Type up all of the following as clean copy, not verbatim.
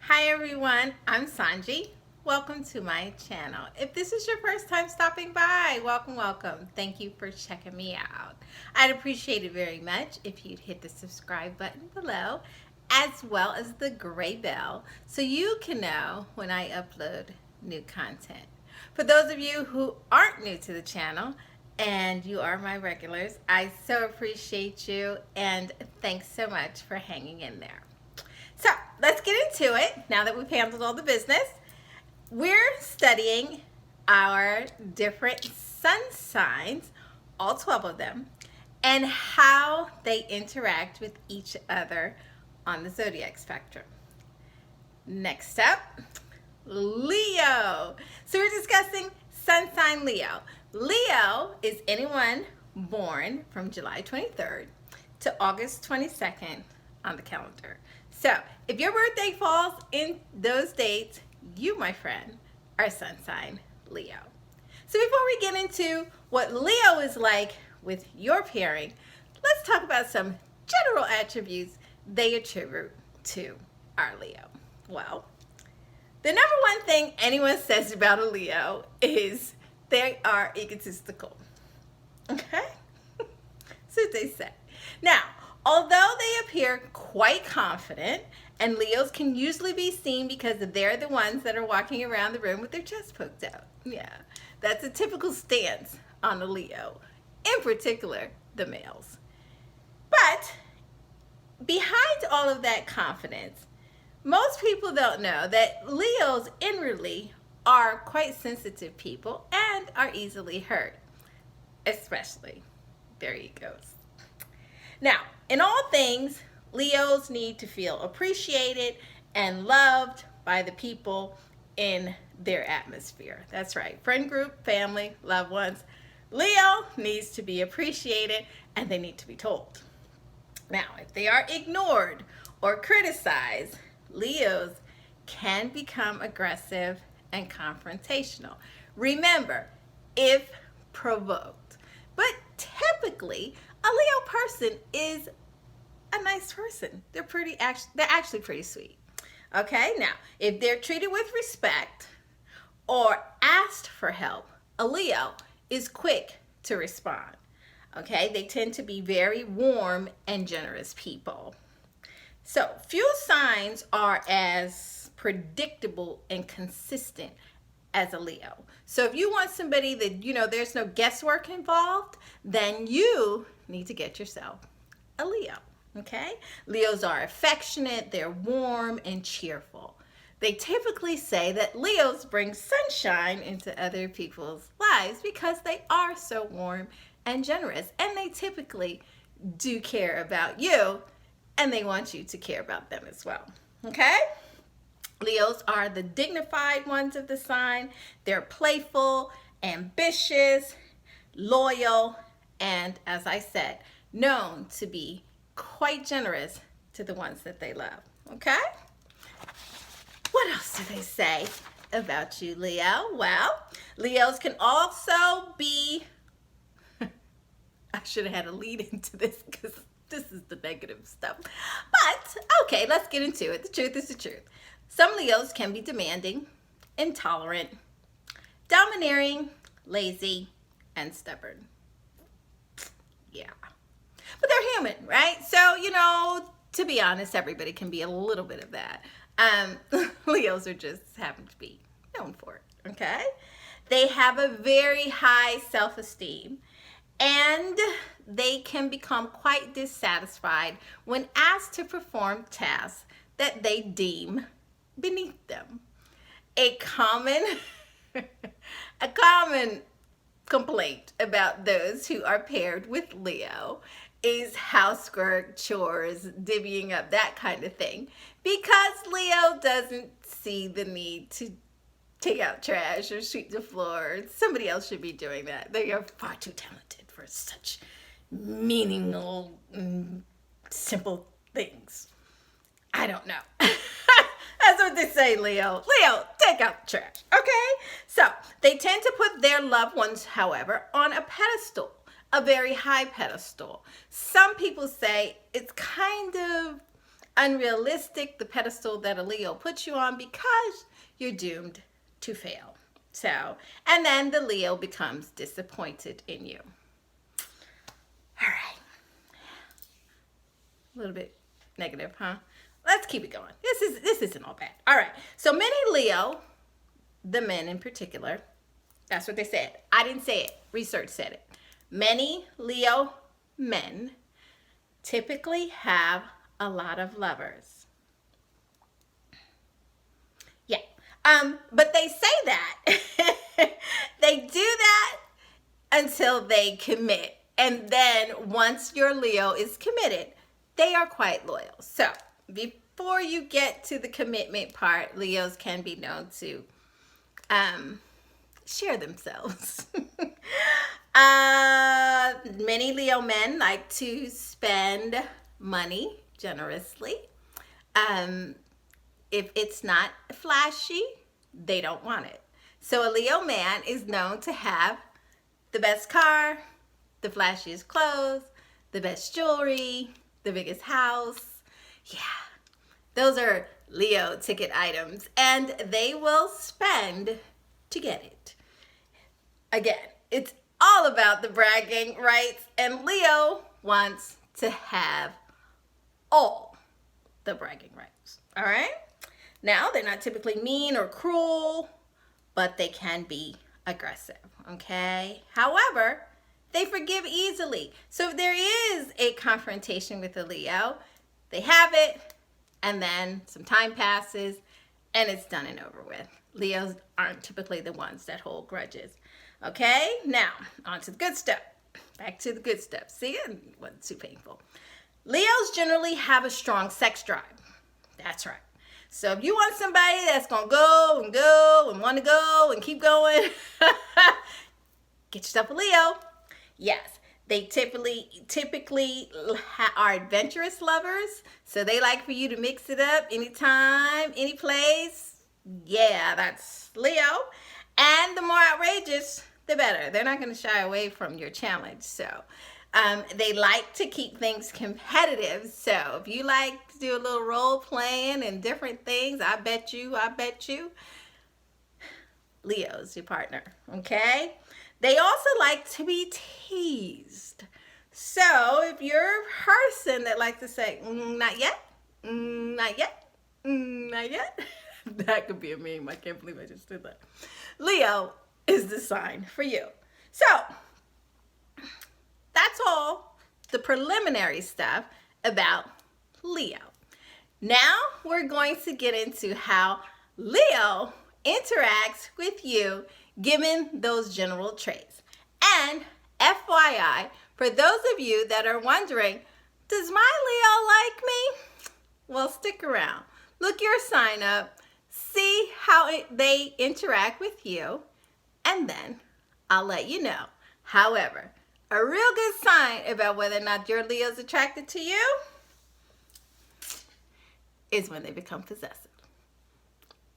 Hi everyone, I'm Sanji. Welcome to my channel. If this is your first time stopping by, welcome. Thank you for checking me out. I'd appreciate it very much if you'd hit the subscribe button below, as well as the gray bell, so you can know when I upload new content. For those of you who aren't new to the channel, and you are my regulars, I so appreciate you, and thanks so much for hanging in there. So let's get into it. Now that we've handled all the business, we're studying our different sun signs, all 12 of them, and how they interact with each other on the zodiac spectrum. Next up, Leo. So we're discussing sun sign Leo. Leo is anyone born from July 23rd to August 22nd on the calendar. So if your birthday falls in those dates, you, my friend, are sun sign Leo. So before we get into what Leo is like with your pairing, let's talk about some general attributes they attribute to our Leo. Well, the number one thing anyone says about a Leo is they are egotistical. Okay? So they say. Now, although they appear quite confident, and Leos can usually be seen because they're the ones that are walking around the room with their chest poked out. Yeah, that's a typical stance on a Leo, in particular, the males. But behind all of that confidence, most people don't know that Leos inwardly are quite sensitive people and are easily hurt, especially their egos. Now, in all things, Leos need to feel appreciated and loved by the people in their atmosphere. That's right. Friend group, family, loved ones. Leo needs to be appreciated and they need to be told. Now, if they are ignored or criticized, Leos can become aggressive and confrontational. Remember, if provoked. But typically, a Leo person is a nice person. They're actually pretty sweet. Okay, now if they're treated with respect or asked for help, a Leo is quick to respond. Okay, they tend to be very warm and generous people. So few signs are as predictable and consistent as a Leo. So if you want somebody that, there's no guesswork involved, then you need to get yourself a Leo, okay? Leos are affectionate, they're warm and cheerful. They typically say that Leos bring sunshine into other people's lives because they are so warm and generous, and they typically do care about you, and they want you to care about them as well, okay? Leos are the dignified ones of the sign. They're playful, ambitious, loyal, and as I said, known to be quite generous to the ones that they love. Okay? What else do they say about you, Leo? Well, Leos can also be, I should have had a lead into this because this is the negative stuff. But, okay, let's get into it. The truth is the truth. Some Leos can be demanding, intolerant, domineering, lazy, and stubborn. Yeah. But they're human, right? So, to be honest, everybody can be a little bit of that. Leos are just happen to be known for it, okay? They have a very high self-esteem, and they can become quite dissatisfied when asked to perform tasks that they deem beneath them. A common complaint about those who are paired with Leo is housework, chores, divvying up, that kind of thing, because Leo doesn't see the need to take out trash or sweep the floor. Somebody else should be doing that. They are far too talented for such meaningless, simple things. I don't know. That's what they say, Leo. Leo, take out the trash, okay? So they tend to put their loved ones, however, on a pedestal, a very high pedestal. Some people say it's kind of unrealistic, the pedestal that a Leo puts you on, because you're doomed to fail. So, and then the Leo becomes disappointed in you. All right. A little bit negative, huh? Let's keep it going. This isn't all bad. All right. So many Leo, the men in particular, that's what they said. I didn't say it. Research said it. Many Leo men typically have a lot of lovers. Yeah. But they say that. They do that until they commit. And then once your Leo is committed, they are quite loyal. So before you get to the commitment part, Leos can be known to share themselves. Many Leo men like to spend money generously. If it's not flashy, they don't want it. So a Leo man is known to have the best car, the flashiest clothes, the best jewelry, the biggest house. Yeah, those are Leo ticket items, and they will spend to get it. Again, it's all about the bragging rights, and Leo wants to have all the bragging rights. All right? Now, they're not typically mean or cruel, but they can be aggressive, okay? However, they forgive easily. So if there is a confrontation with a Leo, they have it, and then some time passes, and it's done and over with. Leos aren't typically the ones that hold grudges. Okay, now on to the good stuff. Back to the good stuff. See, it wasn't too painful. Leos generally have a strong sex drive. That's right. So if you want somebody that's going to go and want to go and keep going, get yourself a Leo. Yes, they typically are adventurous lovers. So they like for you to mix it up anytime, any place. Yeah, that's Leo. And the more outrageous, the better. They're not going to shy away from your challenge. So they like to keep things competitive. So if you like to do a little role playing and different things, I bet you, Leo's your partner. Okay? They also like to be teased. So if you're a person that likes to say, not yet, not yet, not yet, that could be a meme. I can't believe I just did that. Leo is the sign for you. So that's all the preliminary stuff about Leo. Now we're going to get into how Leo interacts with you given those general traits. And FYI, for those of you that are wondering, does my Leo like me? Well, stick around. Look your sign up. See how they interact with you, and then I'll let you know. However, a real good sign about whether or not your Leo's attracted to you is when they become possessive.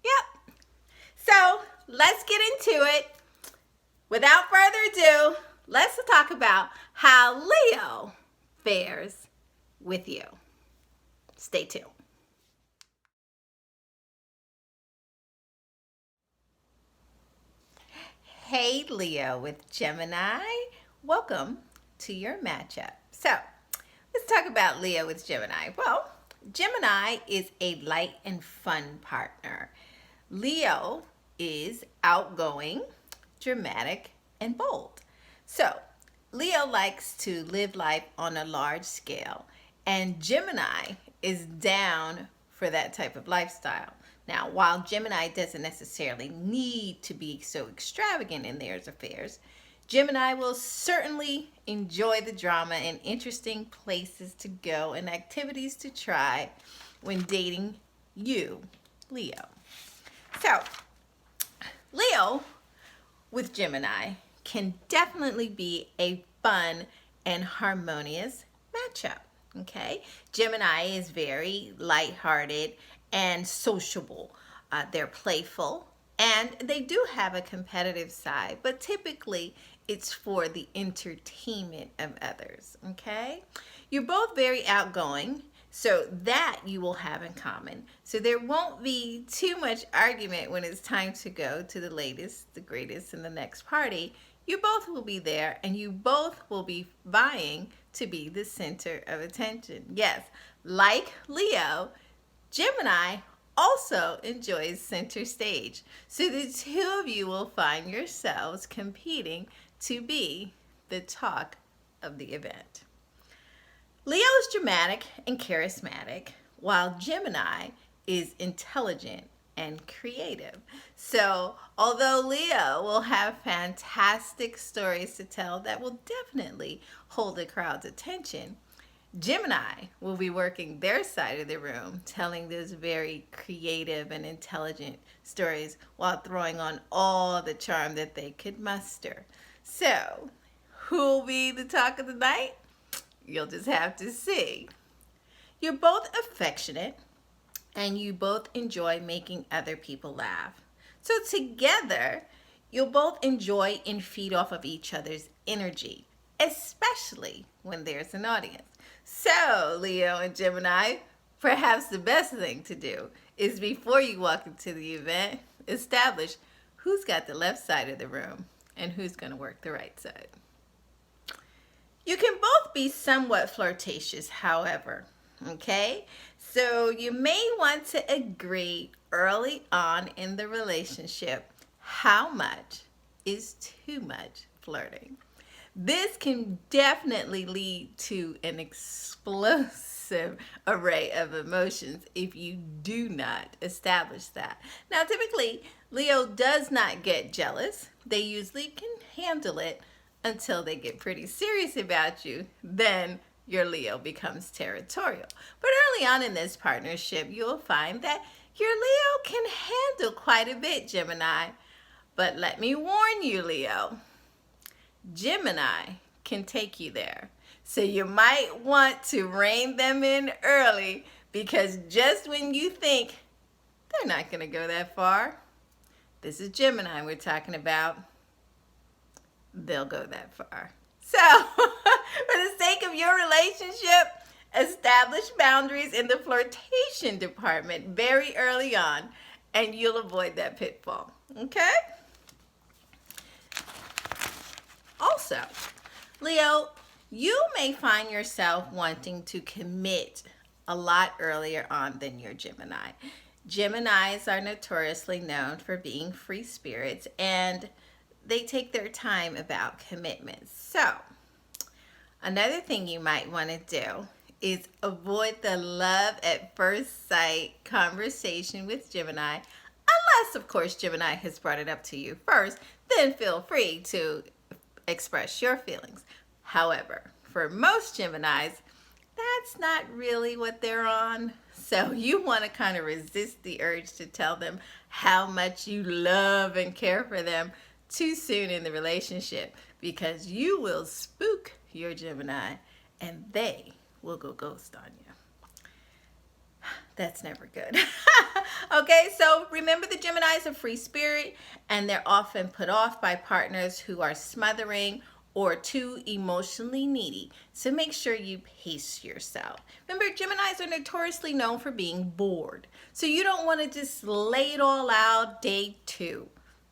Yep. So let's get into it. Without further ado, let's talk about how Leo fares with you. Stay tuned. Hey Leo with Gemini, welcome to your matchup. So let's talk about Leo with Gemini. Well, Gemini is a light and fun partner. Leo is outgoing, dramatic, and bold. So Leo likes to live life on a large scale, and Gemini is down for that type of lifestyle. Now, while Gemini doesn't necessarily need to be so extravagant in their affairs, Gemini will certainly enjoy the drama and interesting places to go and activities to try when dating you, Leo. So, Leo with Gemini can definitely be a fun and harmonious matchup, okay? Gemini is very lighthearted and sociable. They're playful, and they do have a competitive side, but typically it's for the entertainment of others, okay? You're both very outgoing, So that you will have in common. So there won't be too much argument when it's time to go to the latest, the greatest, and the next party. You both will be there and you both will be vying to be the center of attention. Yes, like Leo, Gemini also enjoys center stage. So the two of you will find yourselves competing to be the talk of the event. Leo is dramatic and charismatic, while Gemini is intelligent and creative. So, although Leo will have fantastic stories to tell that will definitely hold the crowd's attention, Gemini will be working their side of the room, telling those very creative and intelligent stories while throwing on all the charm that they could muster. So, who will be the talk of the night? You'll just have to see. You're both affectionate and you both enjoy making other people laugh. So together, you'll both enjoy and feed off of each other's energy, especially when there's an audience. So, Leo and Gemini, perhaps the best thing to do is before you walk into the event, establish who's got the left side of the room and who's going to work the right side. You can both be somewhat flirtatious, however, okay? So you may want to agree early on in the relationship how much is too much flirting. This can definitely lead to an explosive array of emotions if you do not establish that. Now, typically, Leo does not get jealous. They usually can handle it until they get pretty serious about you. Then your Leo becomes territorial. But early on in this partnership, you'll find that your Leo can handle quite a bit, Gemini. But let me warn you, Leo, Gemini can take you there. So you might want to rein them in early, because just when you think they're not going to go that far, this is Gemini we're talking about, they'll go that far. So, for the sake of your relationship, establish boundaries in the flirtation department very early on, and you'll avoid that pitfall. Okay? Also, Leo, you may find yourself wanting to commit a lot earlier on than your Gemini. Geminis are notoriously known for being free spirits, and they take their time about commitments. So, another thing you might want to do is avoid the love at first sight conversation with Gemini, unless, of course, Gemini has brought it up to you first. Then feel free to express your feelings. However, for most Geminis, that's not really what they're on. So you want to kind of resist the urge to tell them how much you love and care for them too soon in the relationship, because you will spook your Gemini and they will go ghost on you. That's never good. Okay, so remember, the Gemini is a free spirit and they're often put off by partners who are smothering or too emotionally needy. So make sure you pace yourself. Remember, Geminis are notoriously known for being bored. So you don't want to just lay it all out day two.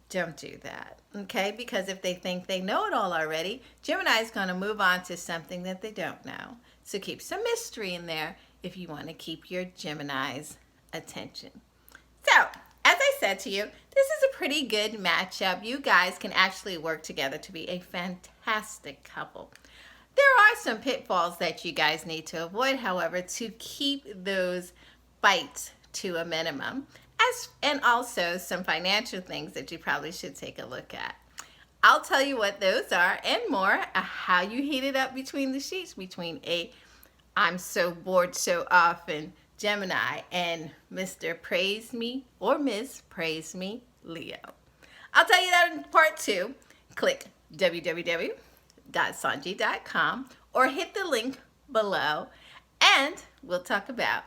Don't do that, okay? Because if they think they know it all already, Gemini is going to move on to something that they don't know. So keep some mystery in there if you want to keep your Gemini's attention. So, as I said to you, this is a pretty good matchup. You guys can actually work together to be a fantastic couple. There are some pitfalls that you guys need to avoid, however, to keep those fights to a minimum, and also some financial things that you probably should take a look at. I'll tell you what those are and more, how you heat it up between the sheets between a I'm so bored so often Gemini and Mr. Praise Me or Miss Praise Me Leo. I'll tell you that in part 2. Click www.sanji.com or hit the link below, and we'll talk about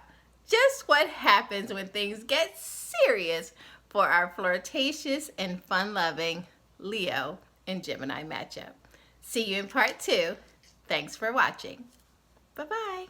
just what happens when things get serious for our flirtatious and fun-loving Leo and Gemini matchup. See you in part 2. Thanks for watching. Bye-bye.